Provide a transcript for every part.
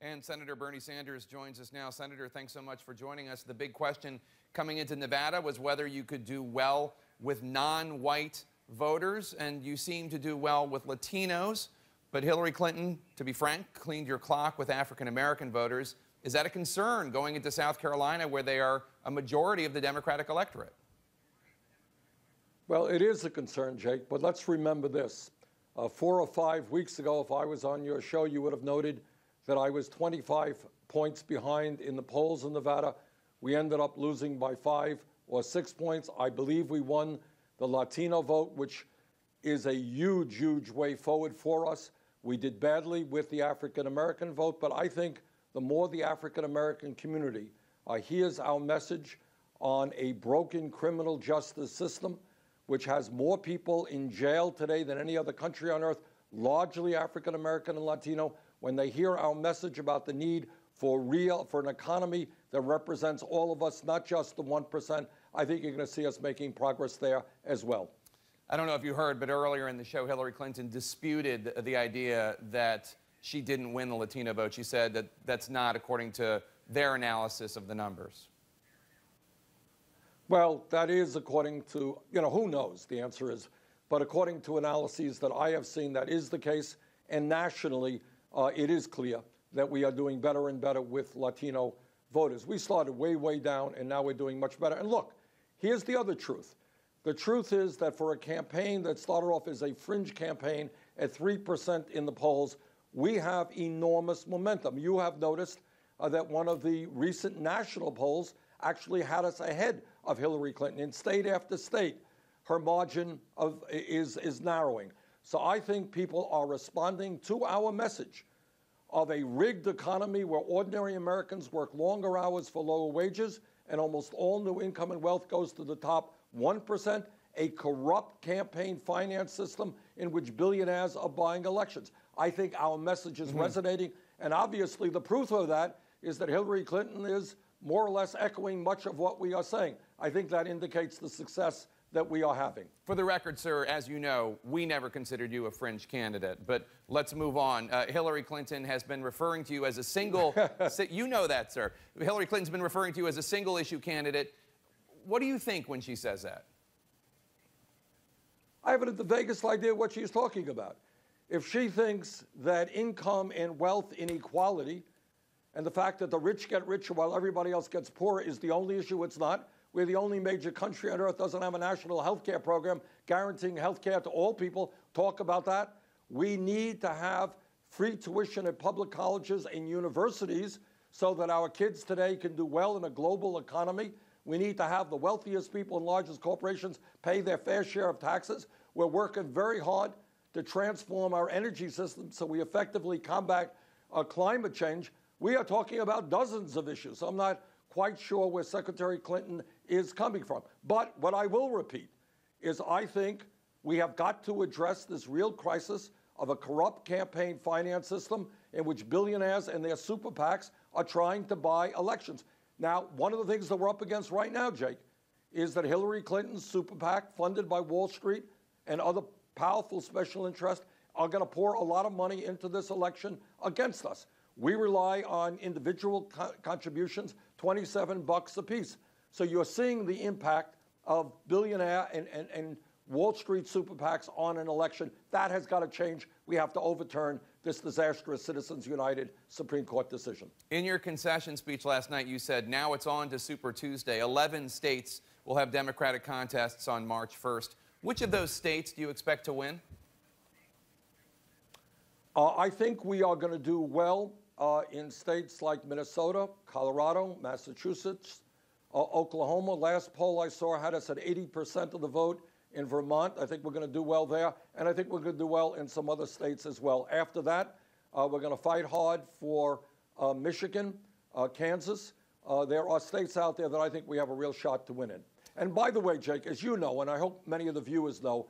And Senator Bernie Sanders joins us now. Senator, thanks so much for joining us. The big question coming into Nevada was whether you could do well with non-white voters, and you seem to do well with Latinos. But Hillary Clinton, to be frank, cleaned your clock with African-American voters. Is that a concern going into South Carolina, where they are a majority of the Democratic electorate? Well, it is a concern, Jake, but let's remember this. 4 or 5 weeks ago, if I was on your show, you would have noted that I was 25 points behind in the polls in Nevada. We ended up losing by 5 or 6 points. I believe we won the Latino vote, which is a huge, huge way forward for us. We did badly with the African-American vote, but I think the more the African-American community hears our message on a broken criminal justice system, which has more people in jail today than any other country on earth, largely African-American and Latino, when they hear our message about the need for an economy that represents all of us, not just the 1%, I think you're going to see us making progress there as well. I don't know if you heard, but earlier in the show, Hillary Clinton disputed the idea that she didn't win the Latino vote. She said that that's not according to their analysis of the numbers. Well, that is according to, who knows, the answer is. But according to analyses that I have seen, that is the case. And nationally, it is clear that we are doing better and better with Latino voters. We started way, way down, and now we're doing much better. And look, here's the other truth. The truth is that for a campaign that started off as a fringe campaign at 3% in the polls, we have enormous momentum. You have noticed that one of the recent national polls actually had us ahead of Hillary Clinton. In state after state, her margin is narrowing. So I think people are responding to our message of a rigged economy where ordinary Americans work longer hours for lower wages, and almost all new income and wealth goes to the top 1%, a corrupt campaign finance system in which billionaires are buying elections. I think our message is resonating, and obviously the proof of that is that Hillary Clinton is more or less echoing much of what we are saying. I think that indicates the success that we are having. For the record, sir, as you know, we never considered you a fringe candidate, but let's move on. Hillary Clinton has been referring to you as a single, you know that, sir. Hillary Clinton's been referring to you as a single issue candidate. What do you think when she says that? I haven't the vaguest idea what she's talking about. If she thinks that income and wealth inequality and the fact that the rich get richer while everybody else gets poorer is the only issue, it's not. We're the only major country on earth that doesn't have a national health care program guaranteeing health care to all people. Talk about that. We need to have free tuition at public colleges and universities so that our kids today can do well in a global economy. We need to have the wealthiest people and largest corporations pay their fair share of taxes. We're working very hard to transform our energy system so we effectively combat climate change. We are talking about dozens of issues. I'm not quite sure where Secretary Clinton is coming from. But what I will repeat is I think we have got to address this real crisis of a corrupt campaign finance system in which billionaires and their super PACs are trying to buy elections. Now, one of the things that we're up against right now, Jake, is that Hillary Clinton's super PAC, funded by Wall Street and other powerful special interests, are going to pour a lot of money into this election against us. We rely on individual contributions, $27 apiece. So you're seeing the impact of billionaire and Wall Street super PACs on an election. That has got to change. We have to overturn this disastrous Citizens United Supreme Court decision. In your concession speech last night, you said, now it's on to Super Tuesday. 11 states will have Democratic contests on March 1st. Which of those states do you expect to win? I think we are going to do well in states like Minnesota, Colorado, Massachusetts, Oklahoma. Last poll I saw had us at 80% of the vote. In Vermont, I think we're going to do well there, and I think we're going to do well in some other states as well. After that, we're going to fight hard for Michigan, Kansas. There are states out there that I think we have a real shot to win in. And by the way, Jake, as you know, and I hope many of the viewers know,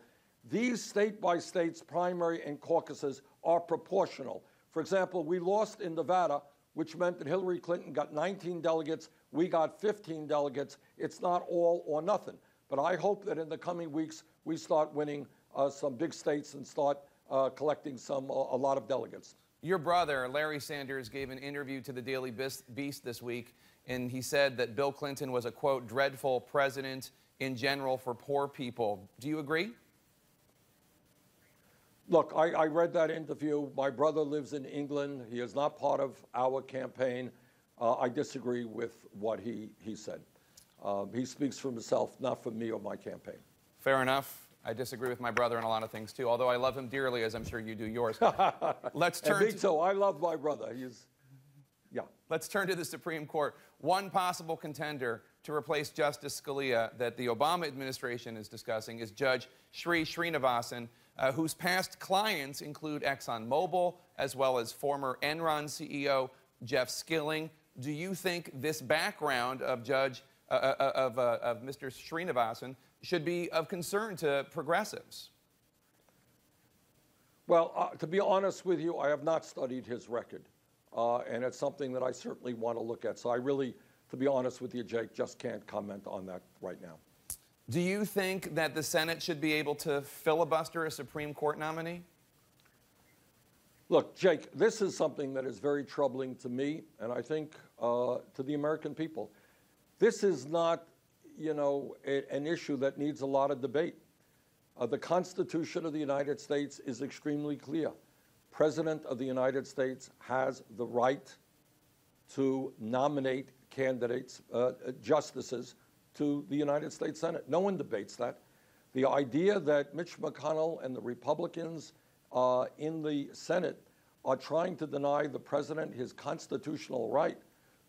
these state-by-states primary and caucuses are proportional. For example, we lost in Nevada, which meant that Hillary Clinton got 19 delegates, we got 15 delegates. It's not all or nothing. But I hope that in the coming weeks, we start winning some big states and start collecting a lot of delegates. Your brother, Larry Sanders, gave an interview to the Daily Beast this week, and he said that Bill Clinton was a, quote, dreadful president in general for poor people. Do you agree? Look, I read that interview. My brother lives in England. He is not part of our campaign. I disagree with what he said. He speaks for himself, not for me or my campaign. Fair enough. I disagree with my brother on a lot of things, too, although I love him dearly, as I'm sure you do yours. Let's turn and me too. I love my brother. Let's turn to the Supreme Court. One possible contender to replace Justice Scalia that the Obama administration is discussing is Judge Sri Srinivasan, whose past clients include ExxonMobil, as well as former Enron CEO Jeff Skilling. Do you think this background of Mr. Srinivasan should be of concern to progressives? Well, to be honest with you, I have not studied his record, and it's something that I certainly want to look at. So I really, to be honest with you, Jake, just can't comment on that right now. Do you think that the Senate should be able to filibuster a Supreme Court nominee? Look, Jake, this is something that is very troubling to me, and I think to the American people. This is not, an issue that needs a lot of debate. The Constitution of the United States is extremely clear. President of the United States has the right to nominate candidates, justices, to the United States Senate. No one debates that. The idea that Mitch McConnell and the Republicans in the Senate are trying to deny the president his constitutional right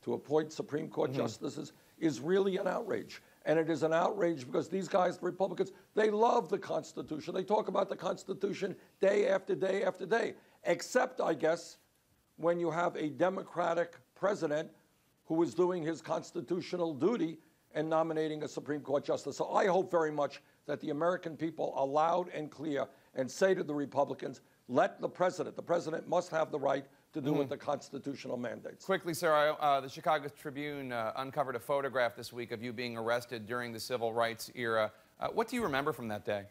to appoint Supreme Court justices is really an outrage. And it is an outrage because these guys, the Republicans, they love the Constitution. They talk about the Constitution day after day after day, except, I guess, when you have a Democratic president who is doing his constitutional duty and nominating a Supreme Court justice. So I hope very much that the American people are loud and clear and say to the Republicans, let the president must have the right to do what the constitutional mandates. Quickly, sir, the Chicago Tribune uncovered a photograph this week of you being arrested during the civil rights era. What do you remember from that day?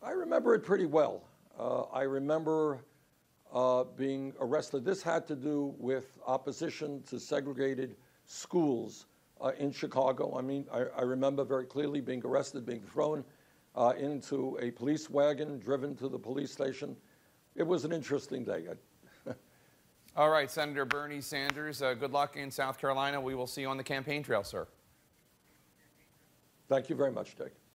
I remember it pretty well. I remember being arrested. This had to do with opposition to segregated schools in Chicago. I mean, I remember very clearly being arrested, being thrown into a police wagon, driven to the police station. It was an interesting day. All right, Senator Bernie Sanders, good luck in South Carolina. We will see you on the campaign trail, sir. Thank you very much, Dick.